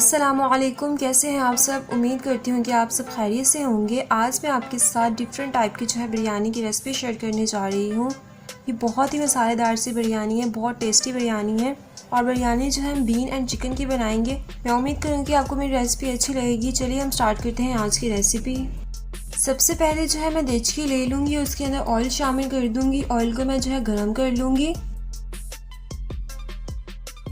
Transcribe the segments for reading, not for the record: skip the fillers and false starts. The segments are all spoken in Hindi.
अस्सलामुअलैकुम, कैसे हैं आप सब। उम्मीद करती हूँ कि आप सब खैरियत से होंगे। आज मैं आपके साथ डिफरेंट टाइप की बिरयानी की रेसिपी शेयर करने जा रही हूँ। ये बहुत ही मसालेदार सी बिरयानी है, बहुत टेस्टी बिरयानी है। और बिरयानी हम बीन एंड चिकन की बनाएंगे। मैं उम्मीद करूँगी कि आपको मेरी रेसिपी अच्छी लगेगी। चलिए हम स्टार्ट करते हैं आज की रेसिपी। सबसे पहले मैं देचकी ले लूँगी, उसके अंदर ऑयल शामिल कर दूँगी। ऑयल को मैं गर्म कर लूँगी।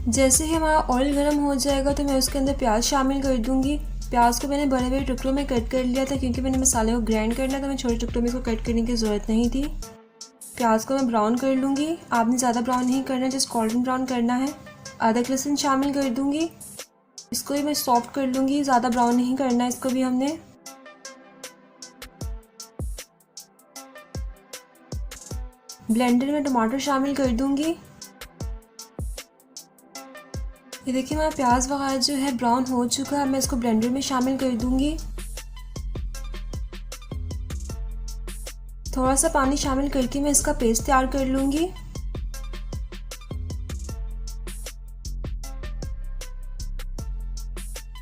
जैसे ही हमारा ऑयल गर्म हो जाएगा तो मैं उसके अंदर प्याज शामिल कर दूंगी। प्याज को मैंने बड़े बड़े टुकड़ों में कट कर लिया था, क्योंकि मैंने मसाले को ग्राइंड करना था। मैं छोटे टुकड़ों में इसको कट करने की ज़रूरत नहीं थी। प्याज को मैं ब्राउन कर लूँगी। आपने ज़्यादा ब्राउन नहीं करना, जस्ट गोल्डन ब्राउन करना है। अदरक लहसुन शामिल कर दूँगी। इसको भी मैं सॉफ्ट कर लूँगी, ज़्यादा ब्राउन नहीं करना इसको भी हमने। ब्लेंडर में टमाटर शामिल कर दूँगी। ये देखिए हमारा प्याज वगैरह ब्राउन हो चुका है। मैं इसको ब्लेंडर में शामिल कर दूंगी। थोड़ा सा पानी शामिल करके मैं इसका पेस्ट तैयार कर लूंगी।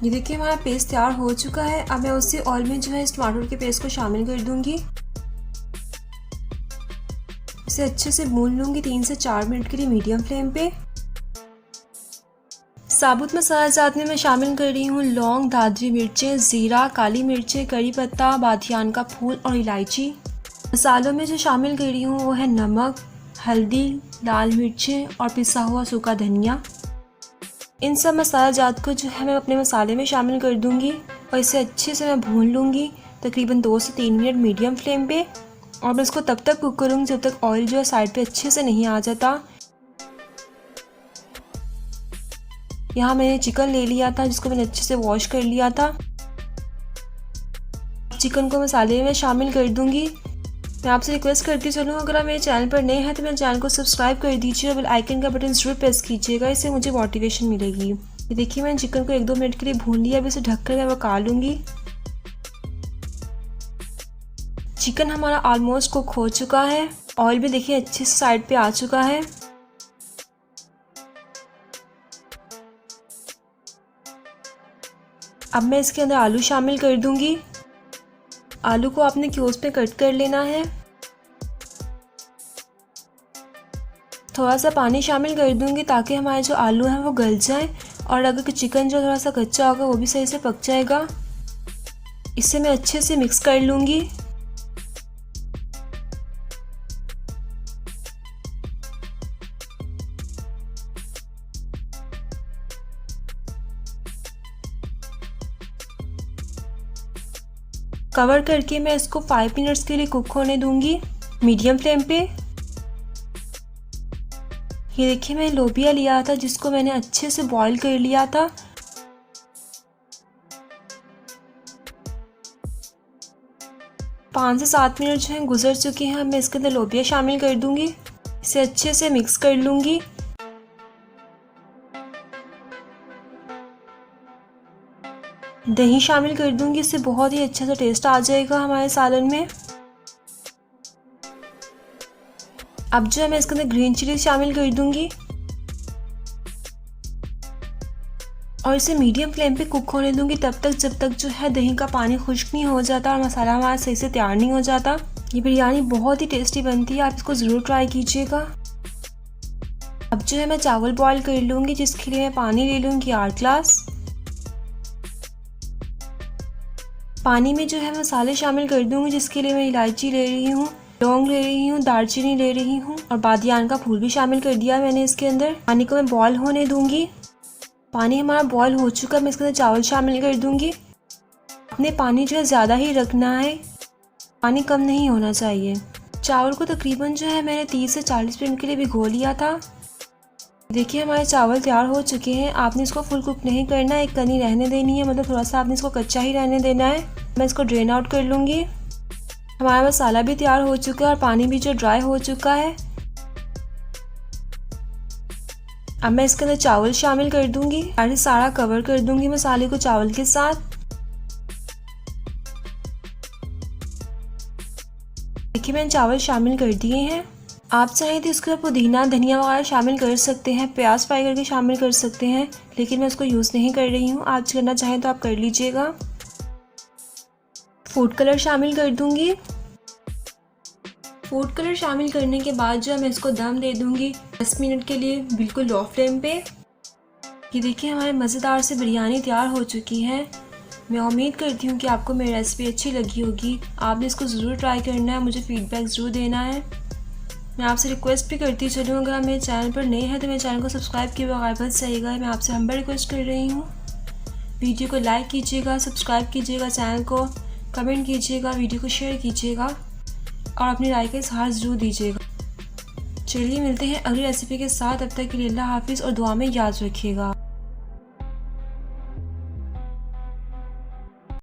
ये देखिए हमारा पेस्ट तैयार हो चुका है। अब मैं उसी ऑयल में इस टमाटर के पेस्ट को शामिल कर दूंगी। इसे अच्छे से भून लूंगी 3 से 4 मिनट के लिए मीडियम फ्लेम पे। साबुत मसाला जात में मैं शामिल कर रही हूँ लौंग, दादरी मिर्चें, ज़ीरा, काली मिर्चें, करी पत्ता, बादियान का फूल और इलायची। मसालों में जो शामिल कर रही हूँ वो है नमक, हल्दी, लाल मिर्चें और पिसा हुआ सूखा धनिया। इन सब मसाला जात को मैं अपने मसाले में शामिल कर दूँगी और इसे अच्छे से मैं भून लूँगी तकरीबन 2 से 3 मिनट मीडियम फ्लेम पे। और मैं इसको तब तक कुक करूँगी जब तक ऑयल साइड पे अच्छे से नहीं आ जाता। यहाँ मैंने चिकन ले लिया था, जिसको मैंने अच्छे से वॉश कर लिया था। चिकन को मसाले में शामिल कर दूंगी। मैं आपसे रिक्वेस्ट करती चलूँ, अगर आप मेरे चैनल पर नए हैं तो मेरे चैनल को सब्सक्राइब कर दीजिए और बेल आइकन का बटन जरूर प्रेस कीजिएगा, इससे मुझे मोटिवेशन मिलेगी। ये देखिए मैंने चिकन को 1-2 मिनट के लिए भून लिया। अब इसे ढककर मैं पका लूँगी। चिकन हमारा ऑलमोस्ट कुक हो चुका है। ऑयल भी देखिए अच्छे से साइड पे आ चुका है। अब मैं इसके अंदर आलू शामिल कर दूंगी। आलू को आपने क्यूब्स में कट कर लेना है। थोड़ा सा पानी शामिल कर दूंगी ताकि हमारे जो आलू हैं वो गल जाएं, और अगर चिकन थोड़ा सा कच्चा होगा वो भी सही से पक जाएगा। इसे मैं अच्छे से मिक्स कर लूंगी। कवर करके मैं इसको 5 मिनट्स के लिए कुक होने दूंगी मीडियम फ्लेम पे। ये देखिए मैं लोबिया लिया था, जिसको मैंने अच्छे से बॉईल कर लिया था। पाँच से 7 मिनट गुजर चुके हैं। मैं इसके अंदर लोबिया शामिल कर दूंगी। इसे अच्छे से मिक्स कर लूंगी। दही शामिल कर दूंगी, इससे बहुत ही अच्छा सा टेस्ट आ जाएगा हमारे सालन में। अब मैं इसके अंदर ग्रीन चिली शामिल कर दूंगी और इसे मीडियम फ्लेम पे कुक होने दूंगी तब तक जब तक दही का पानी खुश्क नहीं हो जाता और मसाला हमारा सही से तैयार नहीं हो जाता। ये बिरयानी बहुत ही टेस्टी बनती है, आप इसको ज़रूर ट्राई कीजिएगा। अब मैं चावल बॉईल कर लूँगी, जिसके लिए मैं पानी ले लूँगी 8 ग्लास। पानी में मसाले शामिल कर दूंगी, जिसके लिए मैं इलायची ले रही हूँ, लौंग ले रही हूँ, दालचीनी ले रही हूँ और बादियान का फूल भी शामिल कर दिया मैंने इसके अंदर। पानी को मैं बॉईल होने दूंगी। पानी हमारा बॉईल हो चुका है। मैं इसके अंदर चावल शामिल कर दूंगी। आपने पानी ज़्यादा ही रखना है, पानी कम नहीं होना चाहिए। चावल को तकरीबन मैंने 30 से 40 मिनट के लिए भिगो लिया था। देखिए हमारे चावल तैयार हो चुके हैं। आपने इसको फुल कुक नहीं करना है, एक कनी रहने देनी है, मतलब थोड़ा सा आपने इसको कच्चा ही रहने देना है। मैं इसको ड्रेन आउट कर लूँगी। हमारा मसाला भी तैयार हो चुका है और पानी भी ड्राई हो चुका है। अब मैं इसके अंदर चावल शामिल कर दूंगी और सारा कवर कर दूंगी मसाले को चावल के साथ। देखिए मैंने चावल शामिल कर दिए हैं। आप चाहें तो इसके ऊपर पुदीना धनिया वगैरह शामिल कर सकते हैं, प्याज फ्राई करके शामिल कर सकते हैं, लेकिन मैं इसको यूज़ नहीं कर रही हूँ। आप करना चाहें तो आप कर लीजिएगा। फूड कलर शामिल कर दूंगी। फूड कलर शामिल करने के बाद जो है मैं इसको दम दे दूंगी 10 मिनट के लिए, बिल्कुल लो फ्लेम पे। ये देखिए हमारे मज़ेदार से बिरयानी तैयार हो चुकी है। मैं उम्मीद करती हूँ कि आपको मेरी रेसिपी अच्छी लगी होगी। आपने इसको ज़रूर ट्राई करना है, मुझे फीडबैक ज़रूर देना है। मैं आपसे रिक्वेस्ट भी करती चलूँ, अगर आप मेरे चैनल पर नए हैं तो मेरे चैनल को सब्सक्राइब किए बगैर मत जाइएगा। मैं आपसे हम्बल रिक्वेस्ट कर रही हूँ। वीडियो को लाइक कीजिएगा, सब्सक्राइब कीजिएगा चैनल को, कमेंट कीजिएगा, वीडियो को शेयर कीजिएगा और अपनी राय का इज़हार ज़रूर दीजिएगा। चलिए मिलते हैं अगली रेसिपी के साथ। अब तक के लिए अल्लाह हाफिज़ और दुआ में याद रखिएगा।